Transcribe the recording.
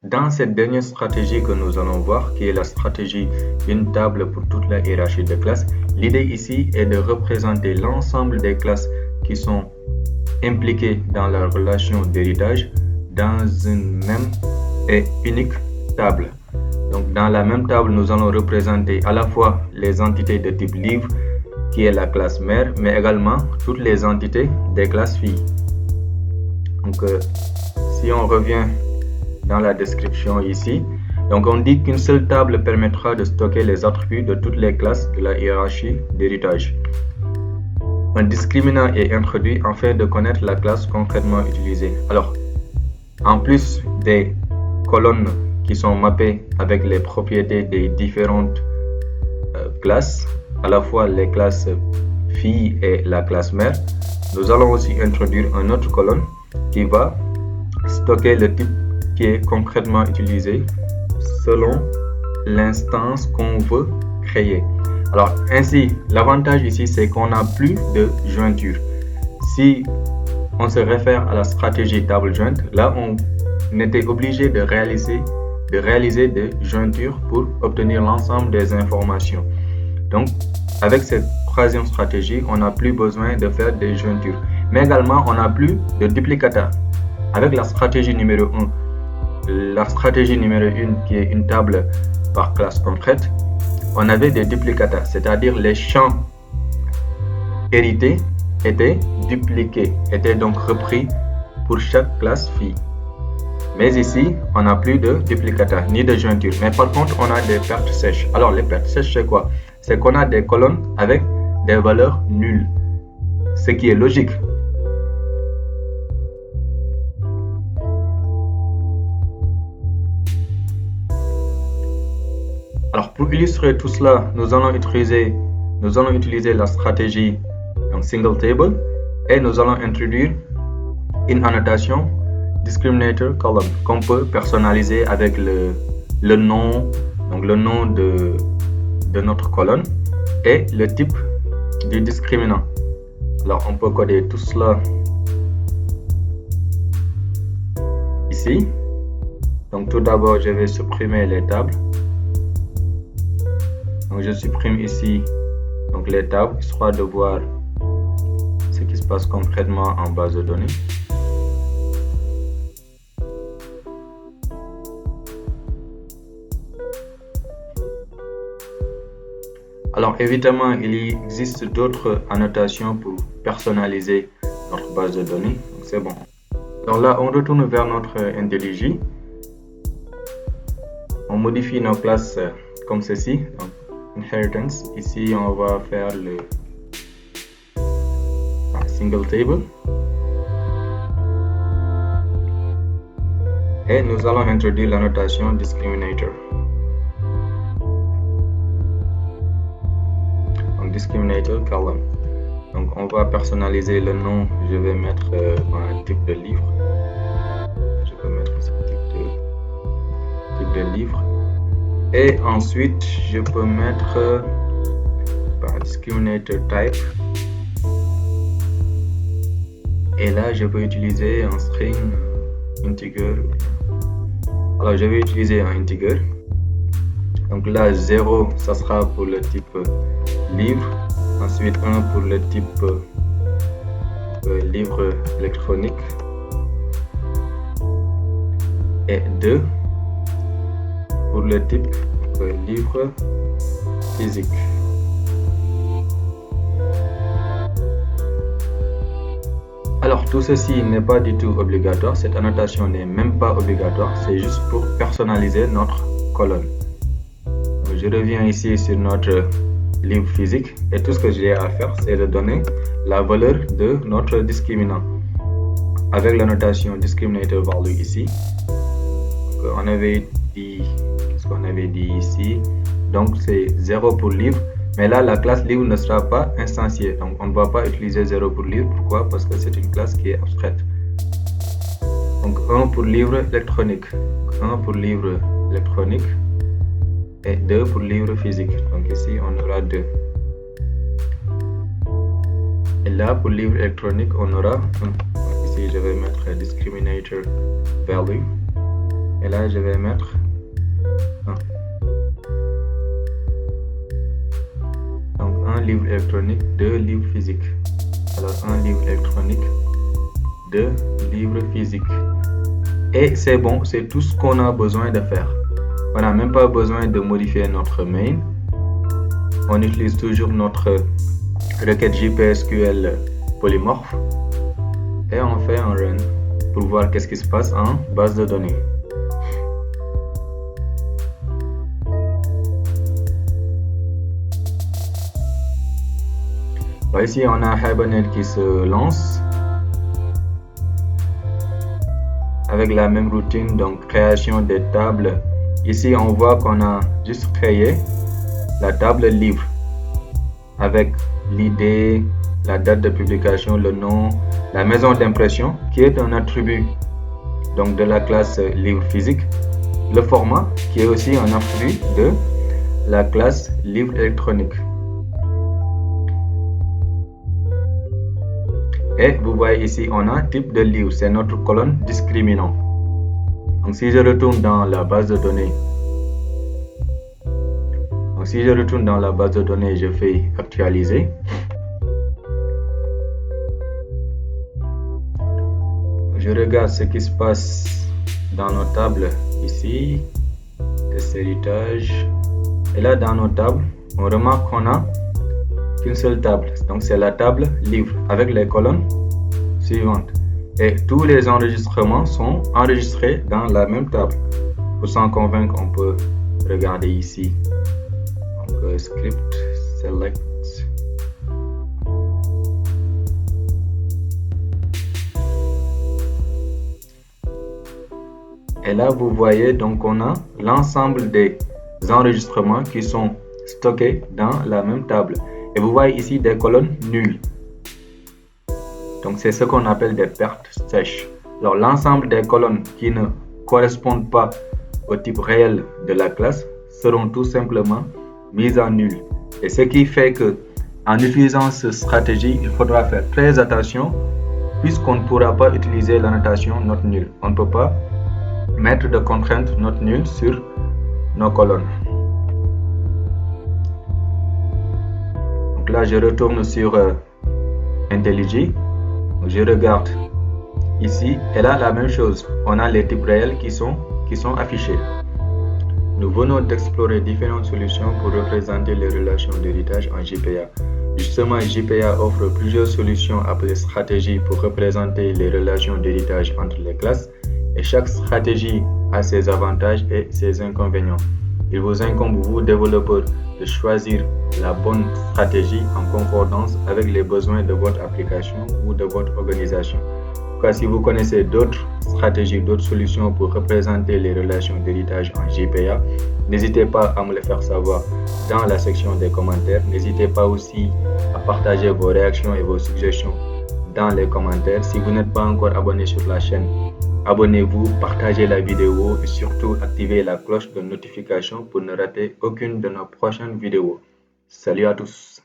Dans cette dernière stratégie que nous allons voir, qui est la stratégie d'une table pour toute la hiérarchie de classes, l'idée ici est de représenter l'ensemble des classes qui sont impliquées dans la relation d'héritage dans une même et unique table. Donc dans la même table, nous allons représenter à la fois les entités de type livre, qui est la classe mère, mais également toutes les entités des classes filles. Donc si on revient dans la description ici, donc on dit qu'une seule table permettra de stocker les attributs de toutes les classes de la hiérarchie d'héritage. Un discriminant est introduit afin de connaître la classe concrètement utilisée. Alors, en plus des colonnes qui sont mappées avec les propriétés des différentes classes, à la fois les classes filles et la classe mère, nous allons aussi introduire une autre colonne qui va stocker le type qui est concrètement utilisé selon l'instance qu'on veut créer. Alors ainsi, l'avantage ici, c'est qu'on n'a plus de jointure. Si on se réfère à la stratégie table jointe, là on était obligé de réaliser des jointures pour obtenir l'ensemble des informations. Donc avec cette troisième stratégie, on n'a plus besoin de faire des jointures. Mais également, on n'a plus de duplicata. Avec la stratégie numéro 1, qui est une table par classe concrète, on avait des duplicata, c'est-à-dire les champs hérités étaient dupliqués, étaient donc repris pour chaque classe fille. Mais ici, on n'a plus de duplicata ni de jointure. Mais par contre, on a des pertes sèches. Alors, les pertes sèches, c'est quoi? C'est qu'on a des colonnes avec des valeurs nulles, ce qui est logique. Alors pour illustrer tout cela, nous allons utiliser la stratégie single table et nous allons introduire une annotation discriminator column qu'on peut personnaliser avec le nom, donc le nom de notre colonne et le type du discriminant. Alors on peut coder tout cela ici. Donc tout d'abord, je vais supprimer les tables. Donc je supprime ici donc les tables, histoire de voir ce qui se passe concrètement en base de données. Alors évidemment, il existe d'autres annotations pour personnaliser notre base de données. Donc c'est bon. Alors là, on retourne vers notre IntelliJ. On modifie nos classes comme ceci. Donc, inheritance, ici on va faire le single table et nous allons introduire la notation discriminator. Donc discriminator column. Donc on va personnaliser le nom, je vais mettre un type de livre. Je peux mettre ce type de livre. Et ensuite, je peux mettre discriminator type. Et là, je peux utiliser un string integer. Alors, je vais utiliser un integer. Donc là, 0, ça sera pour le type livre. Ensuite, 1 pour le type livre électronique. Et 2 pour le type livre physique. Alors tout ceci n'est pas du tout obligatoire, cette annotation n'est même pas obligatoire, c'est juste pour personnaliser notre colonne. Donc, je reviens ici sur notre livre physique et tout ce que j'ai à faire, c'est de donner la valeur de notre discriminant avec l'annotation discriminator value ici. Donc, on avait dit ce qu'on avait dit ici, donc c'est 0 pour livre, mais là la classe livre ne sera pas instanciée, donc on ne va pas utiliser 0 pour livre. Pourquoi? Parce que c'est une classe qui est abstraite. Donc 1 pour livre électronique, 1 pour livre électronique et 2 pour livre physique. Donc ici on aura 2. Et là pour livre électronique on aura 1. Ici je vais mettre discriminator value Et là, je vais mettre 1. Donc, un livre électronique, 2 livres physiques. Alors, un livre électronique, 2 livres physiques. Et c'est bon, c'est tout ce qu'on a besoin de faire. On n'a même pas besoin de modifier notre main. On utilise toujours notre requête JPSQL polymorphe. Et on fait un run pour voir qu'est-ce qui se passe en base de données. Ici, on a Hibernate qui se lance avec la même routine, donc création des tables. Ici, on voit qu'on a juste créé la table livre avec l'idée, la date de publication, le nom, la maison d'impression qui est un attribut donc de la classe livre physique, le format qui est aussi un attribut de la classe livre électronique. Et vous voyez ici, on a type de livre, c'est notre colonne discriminant. Donc si je retourne dans la base de données, je fais actualiser. Je regarde ce qui se passe dans nos tables ici, test héritage. Et là, dans nos tables, on remarque qu'on a qu'une seule table. Donc, c'est la table livre avec les colonnes suivantes. Et tous les enregistrements sont enregistrés dans la même table. Pour s'en convaincre, on peut regarder ici. Donc, script, select. Et là, vous voyez, donc on a l'ensemble des enregistrements qui sont stockés dans la même table. Et vous voyez ici des colonnes nulles. Donc, c'est ce qu'on appelle des pertes sèches. Alors, l'ensemble des colonnes qui ne correspondent pas au type réel de la classe seront tout simplement mises en nul. Et ce qui fait que, en utilisant cette stratégie, il faudra faire très attention puisqu'on ne pourra pas utiliser la notation note nulle. On ne peut pas mettre de contrainte note nulle sur nos colonnes. Donc là, je retourne sur IntelliJ. Je regarde ici, et là, la même chose. On a les types réels qui sont affichés. Nous venons d'explorer différentes solutions pour représenter les relations d'héritage en JPA. Justement, JPA offre plusieurs solutions appelées stratégies pour représenter les relations d'héritage entre les classes. Et chaque stratégie a ses avantages et ses inconvénients. Il vous incombe, vous développeurs, de choisir la bonne stratégie en concordance avec les besoins de votre application ou de votre organisation. Si vous connaissez d'autres stratégies, d'autres solutions pour représenter les relations d'héritage en JPA, n'hésitez pas à me le faire savoir dans la section des commentaires. N'hésitez pas aussi à partager vos réactions et vos suggestions dans les commentaires. Si vous n'êtes pas encore abonné sur la chaîne, abonnez-vous, partagez la vidéo et surtout activez la cloche de notification pour ne rater aucune de nos prochaines vidéos. Salut à tous!